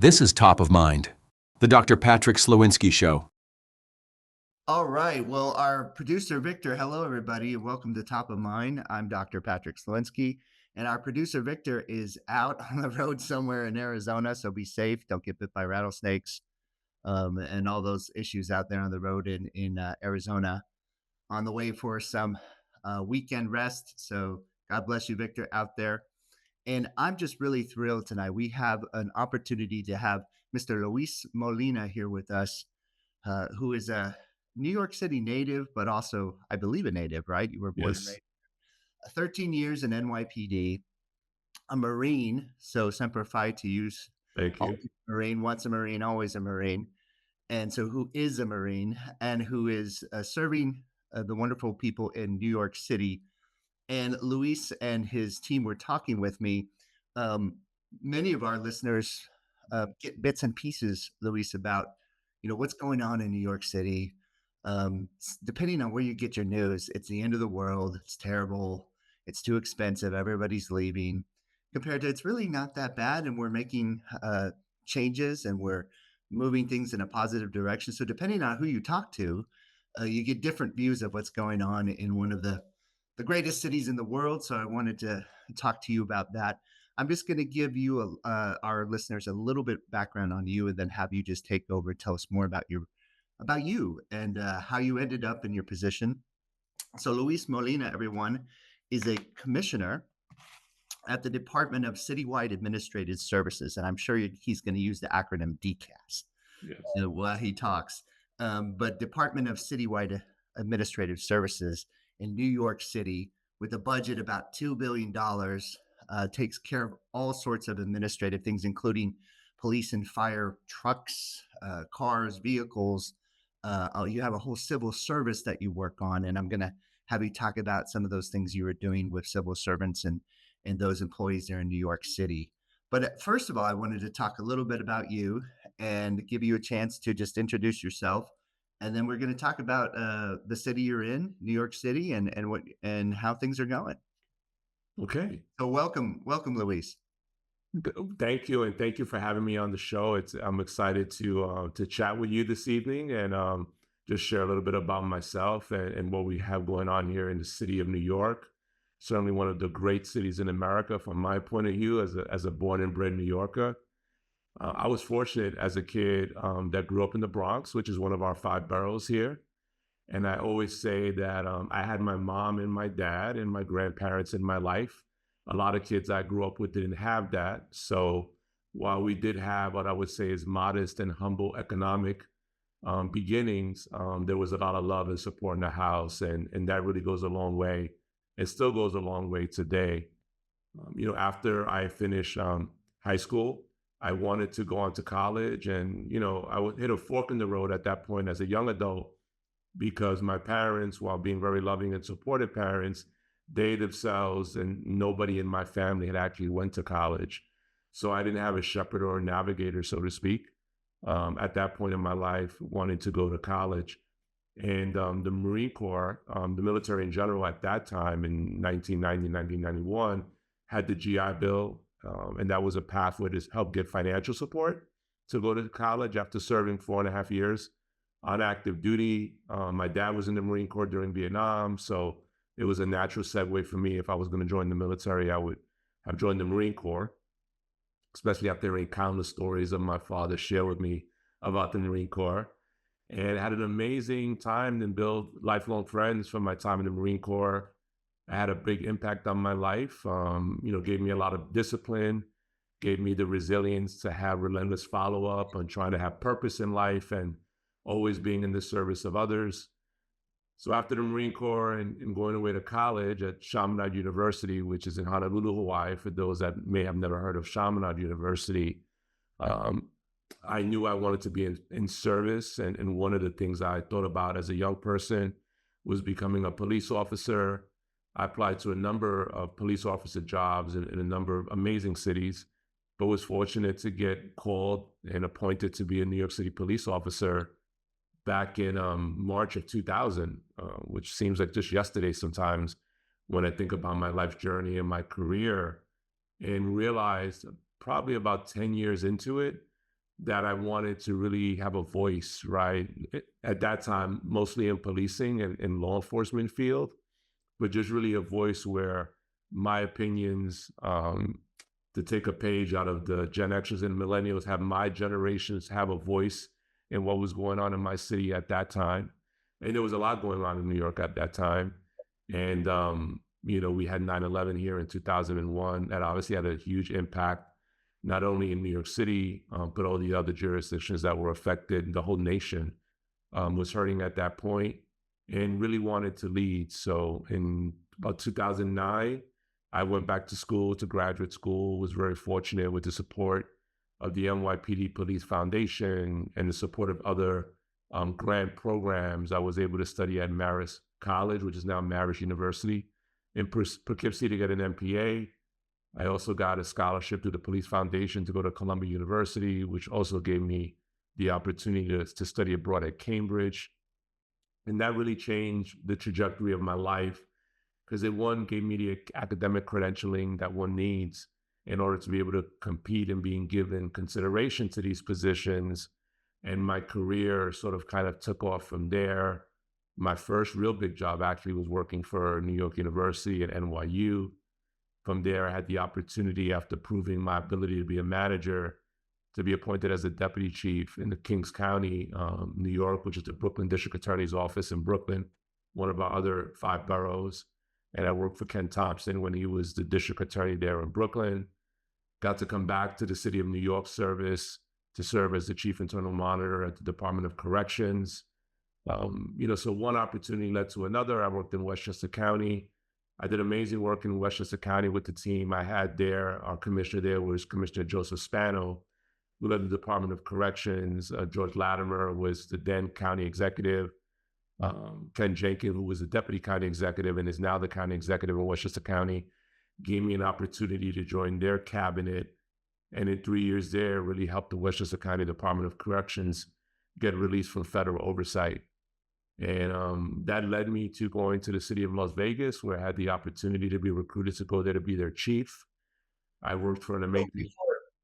This is Top of Mind, the Dr. Patrick Slowinski Show. All right. Well, our producer, Victor, hello, everybody, and welcome to Top of Mind. I'm Dr. Patrick Slowinski, and our producer, Victor, is out on the road somewhere in Arizona, so be safe. Don't get bit by rattlesnakes and all those issues out there on the road in Arizona on the way for some weekend rest. So God bless you, Victor, out there. And I'm just really thrilled tonight. We have an opportunity to have Mr. Luis Molina here with us, who is a New York City native, but also, I believe, a native, right? You were born and Yes. raised 13 years in NYPD, a Marine. So Semper Fi to use Thank you. always a Marine, once a Marine, always a Marine. And so, who is a Marine and who is serving the wonderful people in New York City. And Luis and his team were talking with me. Um, Many of our listeners get bits and pieces, Luis, about what's going on in New York City. Depending on where you get your news, it's the end of the world. It's terrible. It's too expensive. Everybody's leaving. Compared to it's really not that bad, and we're making changes and we're moving things in a positive direction. So depending on who you talk to, you get different views of what's going on in one of the greatest cities in the world. So I wanted to talk to you about that. I'm just going to give you our listeners a little bit background on you, and then have you just take over, tell us more about you and how you ended up in your position. So Luis Molina, everyone, is a commissioner at the Department of Citywide Administrative Services, and I'm sure he's going to use the acronym DCAS Yes. while he talks. But Department of Citywide Administrative Services in New York City, with a budget about $2 billion, takes care of all sorts of administrative things, including police and fire trucks, cars, vehicles. You have a whole civil service that you work on, and I'm going to have you talk about some of those things you were doing with civil servants and those employees there in New York City. But first of all, I wanted to talk a little bit about you and give you a chance to just introduce yourself. And then we're going to talk about the city you're in, New York City, and how things are going. Okay. So welcome, Luis. Thank you, and thank you for having me on the show. I'm excited to chat with you this evening and just share a little bit about myself and what we have going on here in the city of New York. Certainly one of the great cities in America, from my point of view, as a born and bred New Yorker. I was fortunate as a kid that grew up in the Bronx, which is one of our 5 boroughs here. And I always say that I had my mom and my dad and my grandparents in my life. A lot of kids I grew up with didn't have that. So while we did have what I would say is modest and humble economic beginnings, there was a lot of love and support in the house. And that really goes a long way. It still goes a long way today. After I finished high school, I wanted to go on to college. And, I would hit a fork in the road at that point as a young adult, because my parents, while being very loving and supportive parents, they themselves and nobody in my family had actually went to college. So I didn't have a shepherd or a navigator, so to speak, at that point in my life, wanting to go to college. And the Marine Corps, the military in general at that time in 1990, 1991, had the GI Bill, and that was a pathway to help get financial support to go to college after serving 4.5 years on active duty. My dad was in the Marine Corps during Vietnam, so it was a natural segue for me. If I was going to join the military, I would have joined the Marine Corps, especially after hearing countless stories of my father share with me about the Marine Corps. And I had an amazing time and built lifelong friends from my time in the Marine Corps. I had a big impact on my life, gave me a lot of discipline, gave me the resilience to have relentless follow-up on trying to have purpose in life and always being in the service of others. So after the Marine Corps and going away to college at Chaminade University, which is in Honolulu, Hawaii, for those that may have never heard of Chaminade University, I knew I wanted to be in service. And one of the things I thought about as a young person was becoming a police officer. I applied to a number of police officer jobs in a number of amazing cities, but was fortunate to get called and appointed to be a New York City police officer back in March of 2000, which seems like just yesterday sometimes when I think about my life journey and my career, and realized probably about 10 years into it that I wanted to really have a voice, right? At that time, mostly in policing and law enforcement field, but just really a voice where my opinions, to take a page out of the Gen Xers and millennials, have my generations have a voice in what was going on in my city at that time. And there was a lot going on in New York at that time. And, we had 9/11 here in 2001. That obviously had a huge impact, not only in New York City, but all the other jurisdictions that were affected. The whole nation was hurting at that point and really wanted to lead. So in about 2009, I went back to school, to graduate school, was very fortunate with the support of the NYPD Police Foundation and the support of other grant programs. I was able to study at Marist College, which is now Marist University, in Poughkeepsie to get an MPA. I also got a scholarship through the Police Foundation to go to Columbia University, which also gave me the opportunity to study abroad at Cambridge. And that really changed the trajectory of my life because it, one, gave me the academic credentialing that one needs in order to be able to compete and being given consideration to these positions. And my career sort of kind of took off from there. My first real big job actually was working for New York University at NYU. From there, I had the opportunity, after proving my ability to be a manager, to be appointed as a deputy chief in the Kings County, New York, which is the Brooklyn District Attorney's Office in Brooklyn, one of our other 5 boroughs. And I worked for Ken Thompson when he was the district attorney there in Brooklyn. Got to come back to the City of New York service to serve as the chief internal monitor at the Department of Corrections. So one opportunity led to another. I worked in Westchester County. I did amazing work in Westchester County with the team I had there. Our commissioner there was Commissioner Joseph Spano, who led the Department of Corrections. George Latimer was the then county executive. Ken Jenkins, who was the deputy county executive and is now the county executive in Westchester County, gave me an opportunity to join their cabinet. And in 3 years there, really helped the Westchester County Department of Corrections get released from federal oversight. And that led me to going to the city of Las Vegas, where I had the opportunity to be recruited to go there to be their chief. I worked for an So amazing.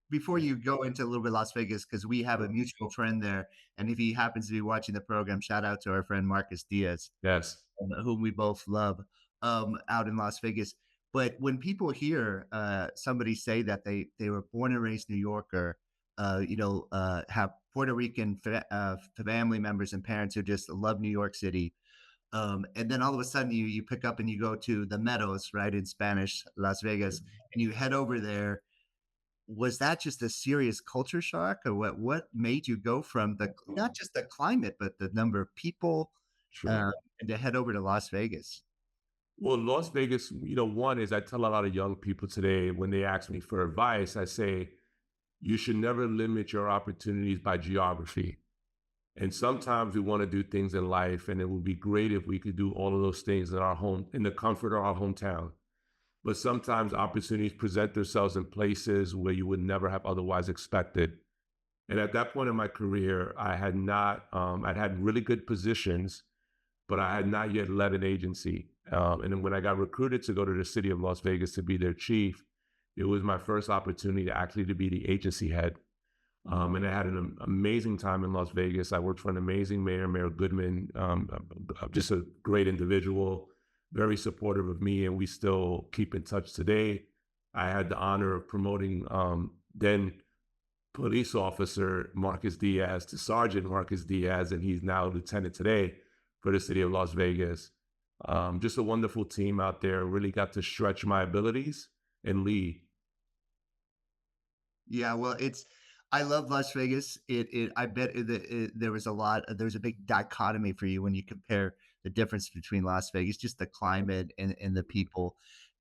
before you go into a little bit Las Vegas, because we have a mutual friend there, and if he happens to be watching the program, shout out to our friend Marcus Diaz, Yes. whom we both love, out in Las Vegas. But when people hear somebody say that they were born and raised New Yorker, have Puerto Rican family members and parents who just love New York City, and then all of a sudden you pick up and you go to the Meadows, right, in Spanish, Las Vegas, and you head over there. Was that just a serious culture shock, or what made you go from the not just the climate, but the number of people, Sure. uh, and to head over to Las Vegas? Well, Las Vegas, one is, I tell a lot of young people today when they ask me for advice, I say, you should never limit your opportunities by geography. And sometimes we want to do things in life, and it would be great if we could do all of those things in our home, in the comfort of our hometown. But sometimes opportunities present themselves in places where you would never have otherwise expected. And at that point in my career, I had not, I'd had really good positions, but I had not yet led an agency. And then when I got recruited to go to the city of Las Vegas to be their chief, it was my first opportunity to actually to be the agency head. And I had an amazing time in Las Vegas. I worked for an amazing mayor, Mayor Goodman, just a great individual, very supportive of me, and we still keep in touch today. I had the honor of promoting then police officer Marcus Diaz to Sergeant Marcus Diaz, and he's now lieutenant today for the city of Las Vegas. Just a wonderful team out there. Really got to stretch my abilities and lead. Yeah, well, I love Las Vegas. I bet there was there was a big dichotomy for you when you compare the difference between Las Vegas, just the climate and the people.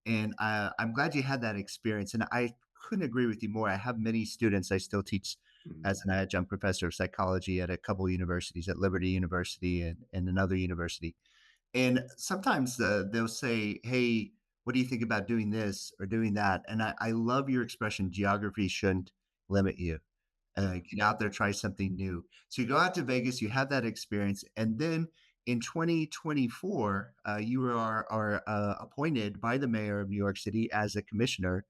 And I'm glad you had that experience. And I couldn't agree with you more. I have many students. I still teach Mhm. as an adjunct professor of psychology at a couple universities, at Liberty University and another university. And sometimes they'll say, "Hey, what do you think about doing this or doing that?" And I love your expression, geography shouldn't limit you. Get out there, try something new. So you go out to Vegas, you have that experience, and then in 2024, you are appointed by the mayor of New York City as a commissioner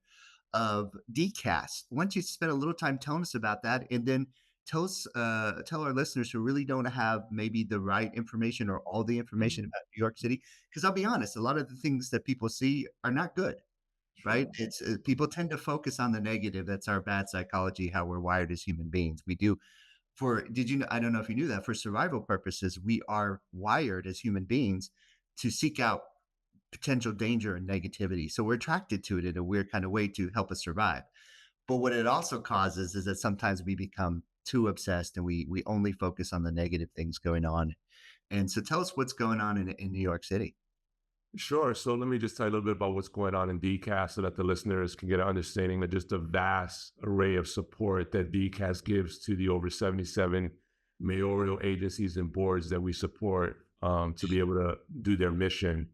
of DCAS. Why don't you spend a little time telling us about that, and then tell our listeners who really don't have maybe the right information or all the information about New York City, because I'll be honest, a lot of the things that people see are not good, right? Sure. It's people tend to focus on the negative. That's our bad psychology, how we're wired as human beings. We do for did you know, I don't know if you knew that for survival purposes, we are wired as human beings to seek out potential danger and negativity. So we're attracted to it in a weird kind of way to help us survive. But what it also causes is that sometimes we become too obsessed and we only focus on the negative things going on. And so tell us what's going on in New York City. Sure. So let me just tell you a little bit about what's going on in DCAS so that the listeners can get an understanding of just the vast array of support that DCAS gives to the over 77 mayoral agencies and boards that we support to be able to do their mission.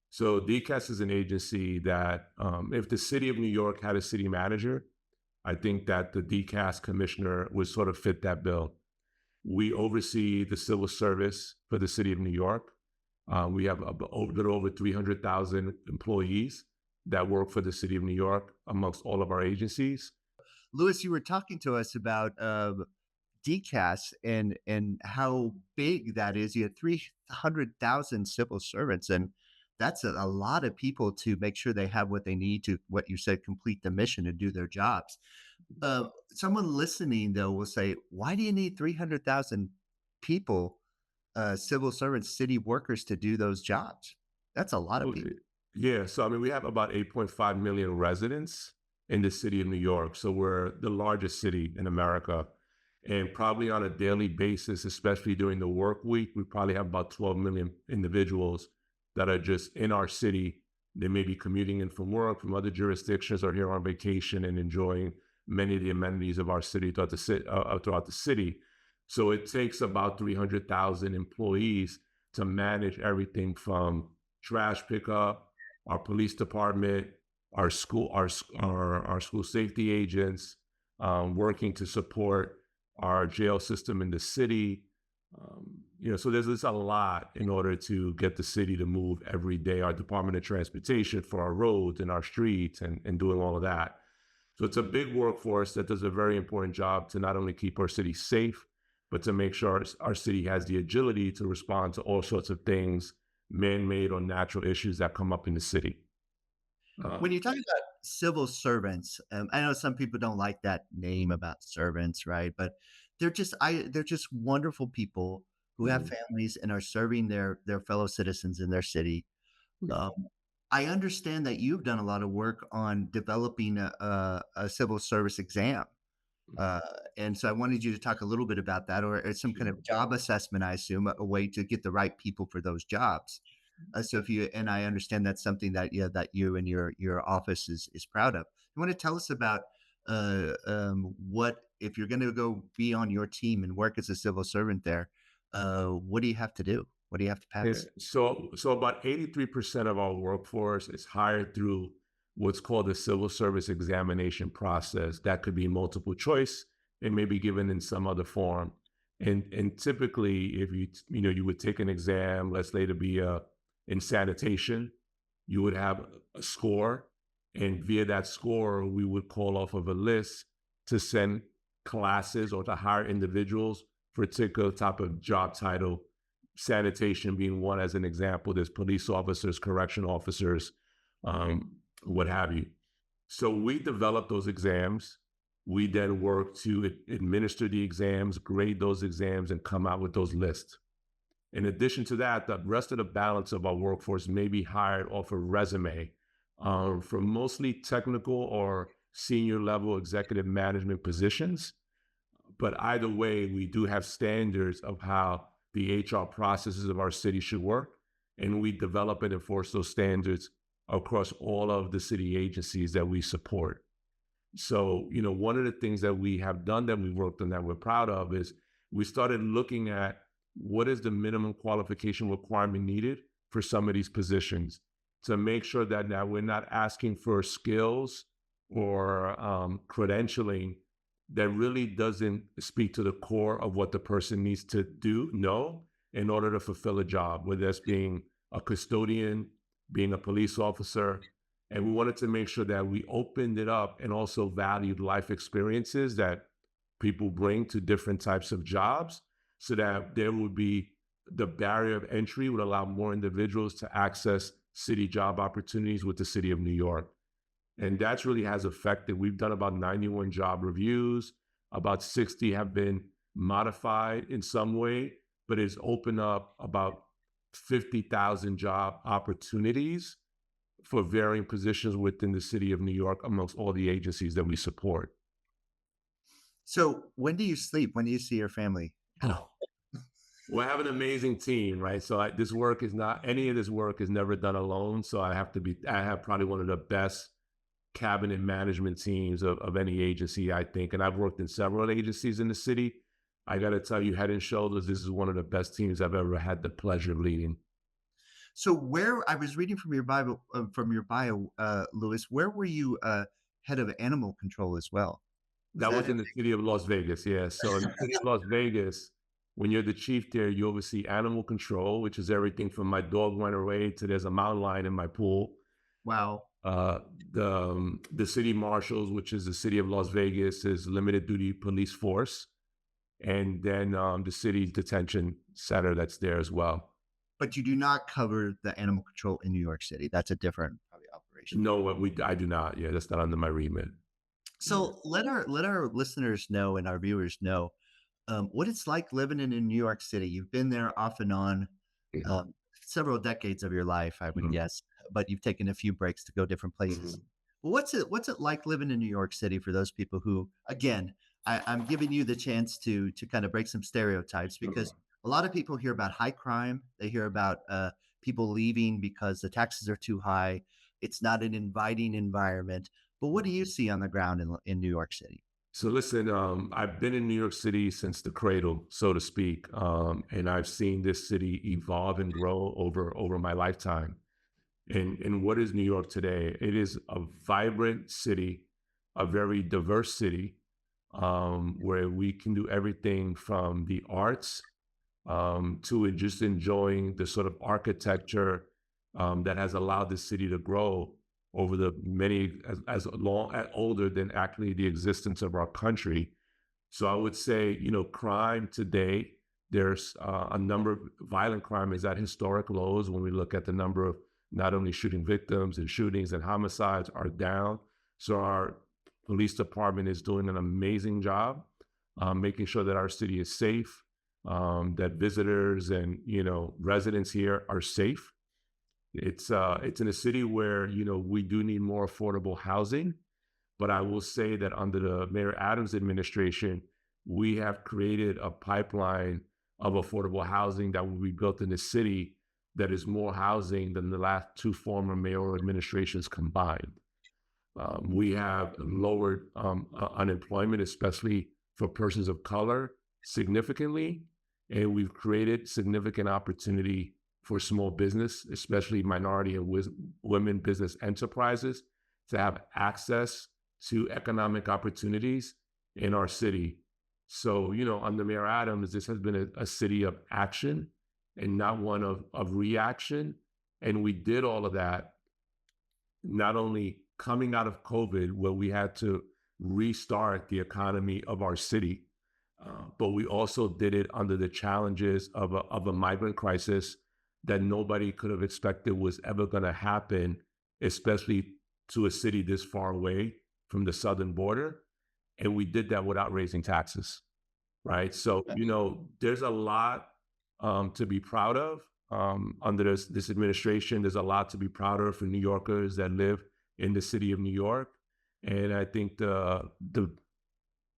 So DCAS is an agency that if the city of New York had a city manager, I think that the DCAS commissioner would sort of fit that bill. We oversee the civil service for the city of New York. We have a little over 300,000 employees that work for the city of New York amongst all of our agencies. Louis, you were talking to us about DCAS and how big that is. You had 300,000 civil servants, and that's a lot of people to make sure they have what they need to, what you said, complete the mission and do their jobs. Someone listening, though, will say, why do you need 300,000 people, civil servants, city workers to do those jobs? That's a lot of Okay. people. Yeah, so I mean, we have about 8.5 million residents in the city of New York. So we're the largest city in America. And probably on a daily basis, especially during the work week, we probably have about 12 million individuals that are just in our city. They may be commuting in from work, from other jurisdictions, or here on vacation and enjoying many of the amenities of our city throughout the city. So it takes about 300,000 employees to manage everything from trash pickup, our police department, our school safety agents, working to support our jail system in the city. So there's a lot in order to get the city to move every day. Our Department of Transportation for our roads and our streets and doing all of that. So it's a big workforce that does a very important job to not only keep our city safe, but to make sure our city has the agility to respond to all sorts of things, man-made or natural issues that come up in the city. When you talk about civil servants, I know some people don't like that name about servants, right? But they're just wonderful people who have Mhm. families and are serving their fellow citizens in their city. Um, I understand that you've done a lot of work on developing a civil service exam. Uh, and so I wanted you to talk a little bit about that, or some kind of job assessment, I assume, a way to get the right people for those jobs. So if you and I understand that's something that that you and your office is proud of. You want to tell us about what if you're going to go be on your team and work as a civil servant there? What do you have to do? What do you have to Yeah, pass? so about 83% of our workforce is hired through what's called the civil service examination process. That could be multiple choice. It may be given in some other form. And typically, if you would take an exam, let's say to be in sanitation, you would have a score, and via that score, we would call off of a list to send classes or to hire individuals for a particular type of job title, sanitation being one as an example. There's police officers, correction officers, what have you. So we develop those exams. We then work to administer the exams, grade those exams, and come out with those lists. In addition to that, the rest of the balance of our workforce may be hired off a resume for mostly technical or senior level executive management positions. But either way, we do have standards of how the HR processes of our city should work. And we develop and enforce those standards across all of the city agencies that we support. So, one of the things that we have done that we worked on that we're proud of is we started looking at what is the minimum qualification requirement needed for some of these positions to make sure that now we're not asking for skills or credentialing that really doesn't speak to the core of what the person needs to know in order to fulfill a job, whether that's being a custodian, being a police officer. And we wanted to make sure that we opened it up and also valued life experiences that people bring to different types of jobs so that there would be the barrier of entry would allow more individuals to access city job opportunities with the city of New York. And that's really has affected. We've done about 91 job reviews, about 60 have been modified in some way, but it's opened up about 50,000 job opportunities for varying positions within the city of New York amongst all the agencies that we support. So when do you sleep? When do you see your family? Oh. We have an amazing team, right? So this work is not, any of this work is never done alone. So I have probably one of the best cabinet management teams of any agency, I think. And I've worked in several agencies in the city. I got to tell you, head and shoulders, this is one of the best teams I've ever had the pleasure of leading. So where I was reading from your bio, Louis, where were you head of animal control as well? Was That that was it? in the city of Las Vegas, yeah. So in the city of Las Vegas, when you're the chief there, you oversee animal control, which is everything from my dog went away to there's a mountain lion in my pool. Wow. Uh, the city marshals, which is the city of Las Vegas, is limited duty police force, and then the city detention center that's there as well. But you do not cover the animal control in New York City. That's a different probably operation. No, I do not. Yeah, that's not under my remit. So let our listeners know and our viewers know what it's like living in New York City. You've been there off and on Yeah. um, several decades of your life, I would Mhm. guess, but you've taken a few breaks to go different places. Mhm. Well, what's it like living in New York City for those people who, again, I'm giving you the chance to kind of break some stereotypes because a lot of people hear about high crime. They hear about people leaving because the taxes are too high. It's not an inviting environment. But what do you see on the ground in New York City? So listen, I've been in New York City since the cradle, so to speak, and I've seen this city evolve and grow over my lifetime. And what is New York today? It is a vibrant city, a very diverse city, where we can do everything from the arts to just enjoying the sort of architecture that has allowed the city to grow over the many as long as older than actually the existence of our country. So I would say, crime today, there's a number of violent crime is at historic lows when we look at the number of not only shooting victims and shootings and homicides are down. So our police department is doing an amazing job making sure that our city is safe, that visitors and residents here are safe. It's in a city where we do need more affordable housing, but I will say that under the Mayor Adams administration, we have created a pipeline of affordable housing that will be built in the city that is more housing than the last two former mayoral administrations combined. We have lowered unemployment, especially for persons of color, significantly, and we've created significant opportunity for small business, especially minority and women business enterprises, to have access to economic opportunities in our city. So, under Mayor Adams, this has been a city of action and not one of reaction. And we did all of that not only coming out of COVID, where we had to restart the economy of our city, but we also did it under the challenges of a migrant crisis that nobody could have expected was ever going to happen, especially to a city this far away from the southern border. And we did that without raising taxes, right? So, there's a lot to be proud of under this administration. There's a lot to be proud of for New Yorkers that live in the city of New York. And I think the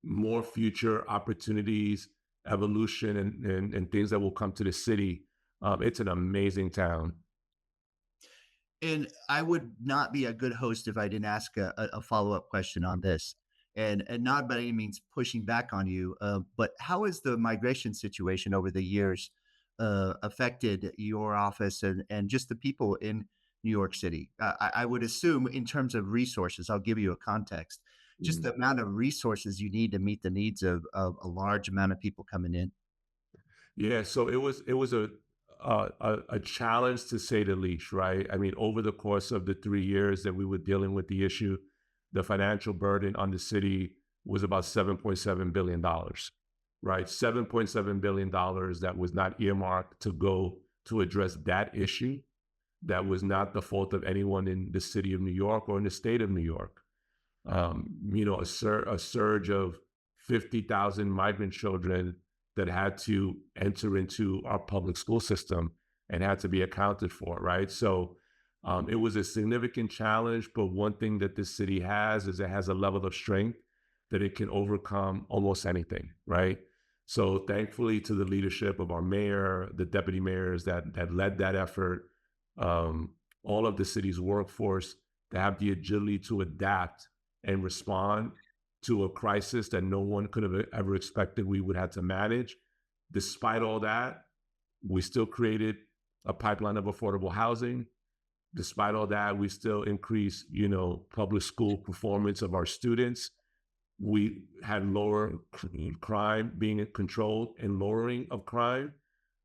more future opportunities, evolution, and things that will come to the city, it's an amazing town. And I would not be a good host if I didn't ask a follow-up question on this. And not by any means pushing back on you, but how has the migration situation over the years affected your office and just the people in New York City? I would assume in terms of resources, I'll give you a context, just the amount of resources you need to meet the needs of a large amount of people coming in. Yeah, so it was a challenge to say the least, right? I mean, over the course of the 3 years that we were dealing with the issue, the financial burden on the city was about $7.7 billion, right? $7.7 billion that was not earmarked to go to address that issue. That was not the fault of anyone in the city of New York or in the state of New York. A surge of 50,000 migrant children that had to enter into our public school system and had to be accounted for, right? So it was a significant challenge, but one thing that this city has is it has a level of strength that it can overcome almost anything, right? So thankfully to the leadership of our mayor, the deputy mayors that led that effort, all of the city's workforce, to have the agility to adapt and respond to a crisis that no one could have ever expected we would have to manage. Despite all that, we still created a pipeline of affordable housing. Despite all that, we still increased, public school performance of our students. We had lower crime being controlled and lowering of crime.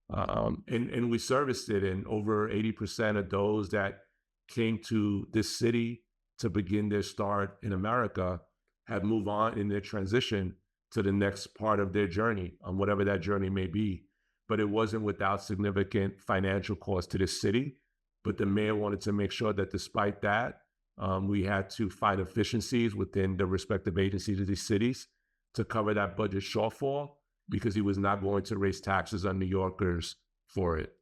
And we serviced it, and over 80% of those that came to this city to begin their start in America have moved on in their transition to the next part of their journey, on whatever that journey may be. But it wasn't without significant financial cost to the city. But the mayor wanted to make sure that despite that, we had to find efficiencies within the respective agencies of these cities to cover that budget shortfall, because he was not going to raise taxes on New Yorkers for it.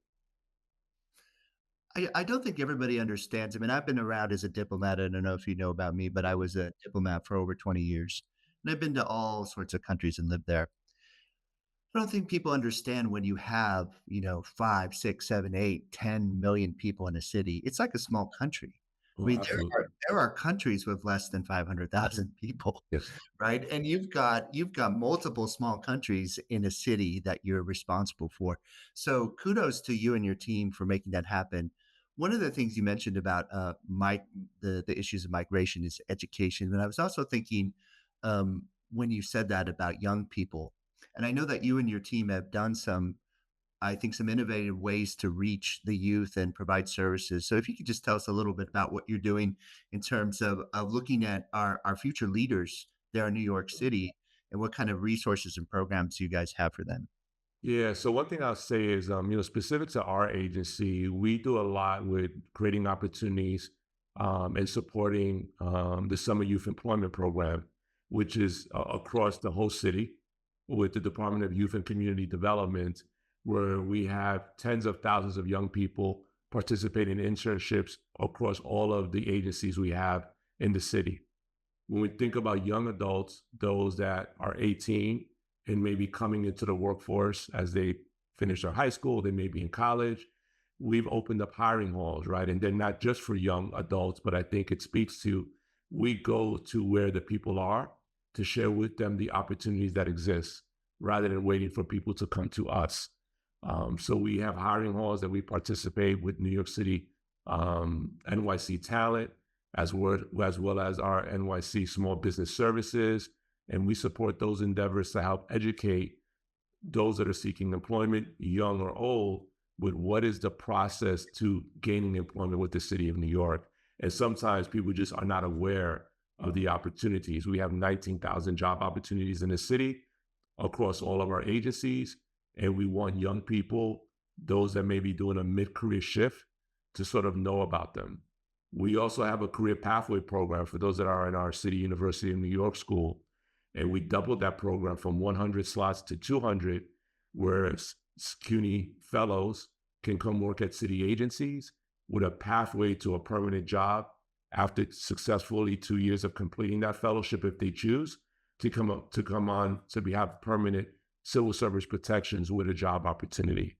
I don't think everybody understands. I mean, I've been around as a diplomat. I don't know if you know about me, but I was a diplomat for over 20 years. And I've been to all sorts of countries and lived there. I don't think people understand when you have, 5, 6, 7, 8, 10 million people in a city. It's like a small country. I Oh, mean, absolutely. there are countries with less than 500,000 people, Yes. right? And you've got multiple small countries in a city that you're responsible for. So kudos to you and your team for making that happen. One of the things you mentioned about the issues of migration is education, and I was also thinking when you said that about young people, and I know that you and your team have done some innovative ways to reach the youth and provide services. So if you could just tell us a little bit about what you're doing in terms of looking at our future leaders there in New York City, and what kind of resources and programs you guys have for them. Yeah. So one thing I'll say is, specific to our agency, we do a lot with creating opportunities and supporting the Summer Youth Employment Program, which is across the whole city with the Department of Youth and Community Development, where we have tens of thousands of young people participating in internships across all of the agencies we have in the city. When we think about young adults, those that are 18 and maybe coming into the workforce as they finish their high school, they may be in college, we've opened up hiring halls, right? And they're not just for young adults, but I think it speaks to, we go to where the people are to share with them the opportunities that exist rather than waiting for people to come to us. So we have hiring halls that we participate with New York City NYC Talent, as well as our NYC Small Business Services. And we support those endeavors to help educate those that are seeking employment, young or old, with what is the process to gaining employment with the city of New York. And sometimes people just are not aware of the opportunities. We have 19,000 job opportunities in the city across all of our agencies. And we want young people, those that may be doing a mid-career shift, to sort of know about them. We also have a career pathway program for those that are in our City University of New York school. And we doubled that program from 100 slots to 200, where CUNY fellows can come work at city agencies with a pathway to a permanent job after successfully 2 years of completing that fellowship, if they choose, to come on to have permanent civil service protections with a job opportunity.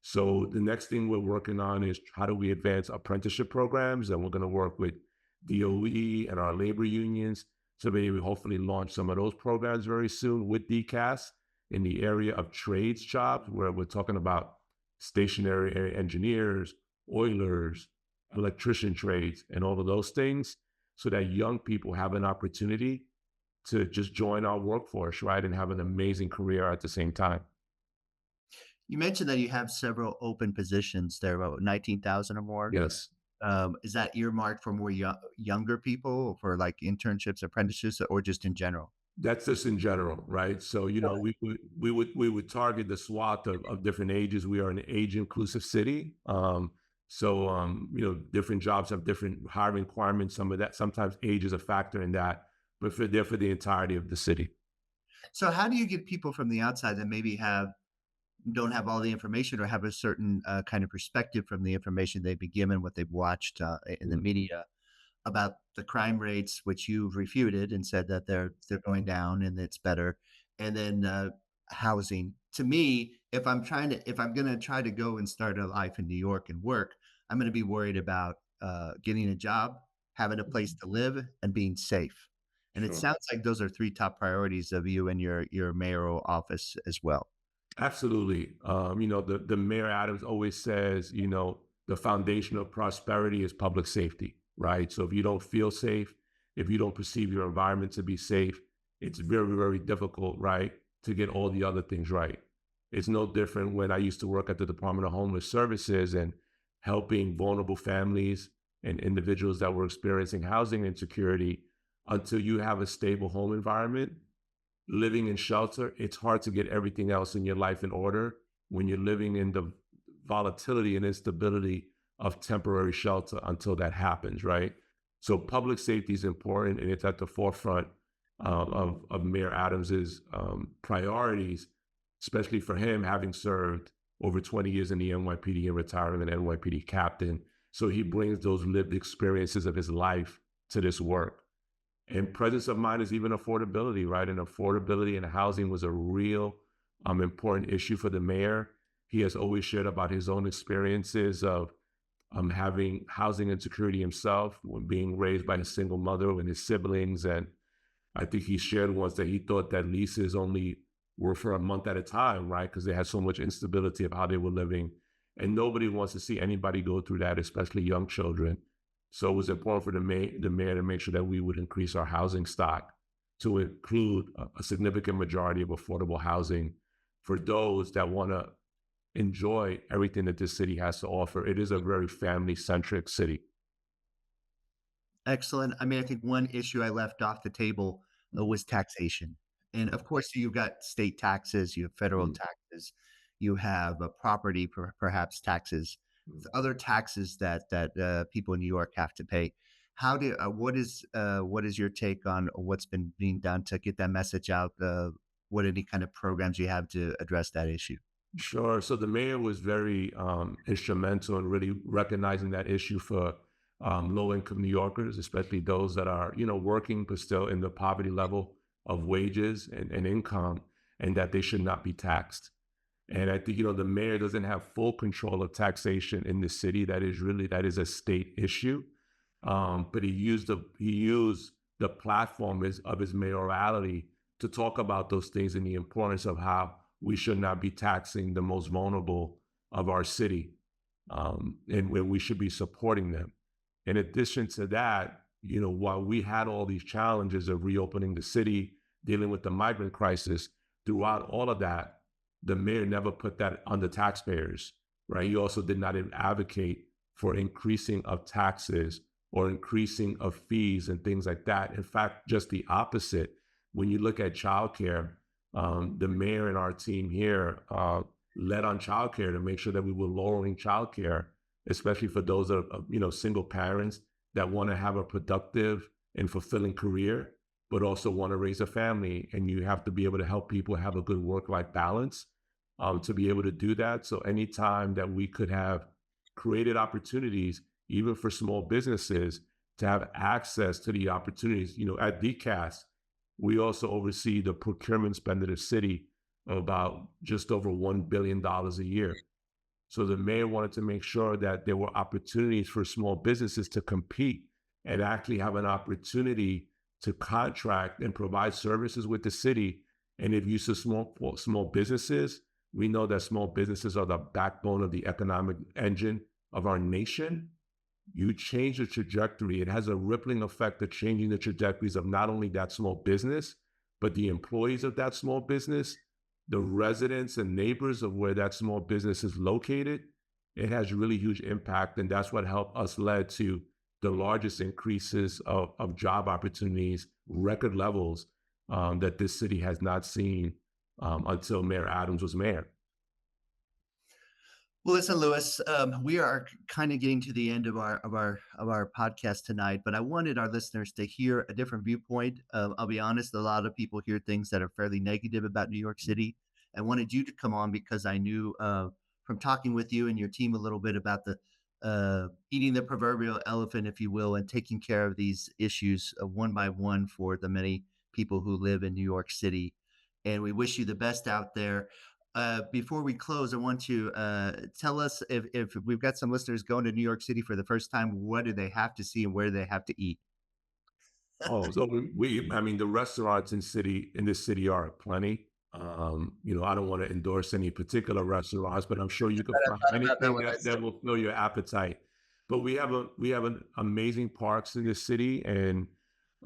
So the next thing we're working on is how do we advance apprenticeship programs, and we're going to work with DOE and our labor unions to maybe hopefully launch some of those programs very soon with DCAS in the area of trades jobs, where we're talking about stationary engineers, oilers, electrician trades, and all of those things, so that young people have an opportunity to just join our workforce, right, and have an amazing career at the same time. You mentioned that you have several open positions there, about 19,000 or more. Yes. Is that earmarked for more younger people for like internships, apprenticeships, or just in general? That's just in general, right? So, we would target the swath of different ages. We are an age inclusive city. Different jobs have different hiring requirements. Some of that, sometimes age is a factor in that, but they're for the entirety of the city. So how do you get people from the outside that maybe don't have all the information or have a certain kind of perspective from the information they've been given, what they've watched in the Mm. media about the crime rates, which you've refuted and said that they're going down and it's better, and then housing. To me, if I'm going to try to go and start a life in New York and work, I'm going to be worried about getting a job, having a place to live, and being safe. And it Sure. sounds like those are three top priorities of you and your mayoral office as well. Absolutely. The Mayor Adams always says, the foundation of prosperity is public safety, right? So if you don't feel safe, if you don't perceive your environment to be safe, it's very, very difficult, right, to get all the other things right. It's no different when I used to work at the Department of Homeless Services and helping vulnerable families and individuals that were experiencing housing insecurity. Until you have a stable home environment, living in shelter, it's hard to get everything else in your life in order when you're living in the volatility and instability of temporary shelter until that happens, right? So public safety is important, and it's at the forefront of Mayor Adams's priorities, especially for him having served over 20 years in the NYPD and retiring an NYPD captain. So he brings those lived experiences of his life to this work. And presence of mind is even affordability, right? And affordability in housing was a real important issue for the mayor. He has always shared about his own experiences of having housing insecurity himself, when being raised by a single mother and his siblings. And I think he shared once that he thought that leases only were for a month at a time, right? Because they had so much instability of how they were living. And nobody wants to see anybody go through that, especially young children. So it was important for the mayor to make sure that we would increase our housing stock to include a significant majority of affordable housing for those that want to enjoy everything that this city has to offer. It is a very family-centric city. Excellent. I mean, I think one issue I left off the table was taxation. And of course, you've got state taxes, you have federal Mm, taxes, you have property, perhaps taxes, mm. other taxes that people in New York have to pay. What is your take on what's been being done to get that message out? What any kind of programs you have to address that issue? Sure. So the mayor was very instrumental in really recognizing that issue for low-income New Yorkers, especially those that are, working but still in the poverty level of wages and income, and that they should not be taxed. And I think, the mayor doesn't have full control of taxation in the city. That is a state issue. But he used the platform of his mayorality to talk about those things and the importance of how we should not be taxing the most vulnerable of our city, and where we should be supporting them. In addition to that, while we had all these challenges of reopening the city, dealing with the migrant crisis, throughout all of that, the mayor never put that on the taxpayers, right? He also did not advocate for increasing of taxes or increasing of fees and things like that. In fact, just the opposite. When you look at childcare, the mayor and our team here led on childcare to make sure that we were lowering childcare, especially for those of single parents that want to have a productive and fulfilling career, but also want to raise a family. And you have to be able to help people have a good work-life balance to be able to do that. So anytime that we could have created opportunities, even for small businesses, to have access to the opportunities, at DCAS, we also oversee the procurement spend of the city of about just over $1 billion a year. So the mayor wanted to make sure that there were opportunities for small businesses to compete and actually have an opportunity to contract and provide services with the city. And if you see small businesses, we know that small businesses are the backbone of the economic engine of our nation. You change the trajectory. It has a rippling effect of changing the trajectories of not only that small business, but the employees of that small business, the residents and neighbors of where that small business is located. It has really huge impact. And that's what helped us led to the largest increases of job opportunities, record levels that this city has not seen until Mayor Adams was mayor. Well, listen, Louis, we are kind of getting to the end of our podcast tonight, but I wanted our listeners to hear a different viewpoint. I'll be honest, a lot of people hear things that are fairly negative about New York City. I wanted you to come on because I knew from talking with you and your team a little bit about the eating the proverbial elephant, if you will, and taking care of these issues one by one for the many people who live in New York City. And we wish you the best out there. Before we close, I want to tell us if we've got some listeners going to New York City for the first time, what do they have to see and where do they have to eat? Oh, so I mean, the restaurants in this city are plenty. I don't want to endorse any particular restaurants, but I'm sure you can I find thought about that anything one. that will fill your appetite. But we have an amazing parks in this city, and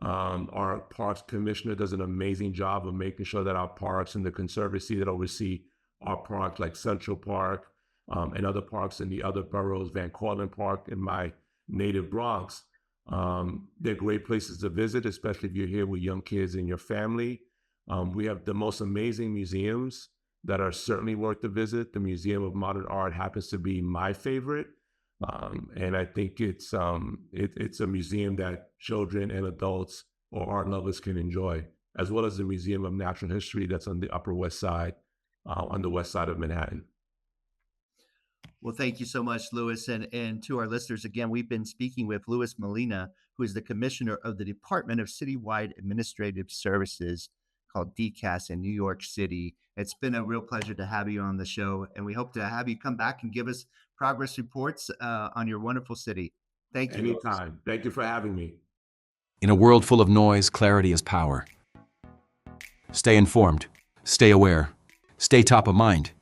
our parks commissioner does an amazing job of making sure that our parks and the conservancy that oversee our parks, like Central Park, and other parks in the other boroughs, Van Cortlandt Park in my native Bronx. They're great places to visit, especially if you're here with young kids and your family. We have the most amazing museums that are certainly worth the visit. The Museum of Modern Art happens to be my favorite. And I think it's a museum that children and adults or art lovers can enjoy, as well as the Museum of Natural History that's on the Upper West Side, on the west side of Manhattan. Well, thank you so much, Louis. And to our listeners, again, we've been speaking with Louis Molina, who is the commissioner of the Department of Citywide Administrative Services, called DCAS in New York City. It's been a real pleasure to have you on the show, and we hope to have you come back and give us progress reports on your wonderful city. Thank you. Anytime. Thank you for having me. In a world full of noise, clarity is power. Stay informed, stay aware, stay top of mind.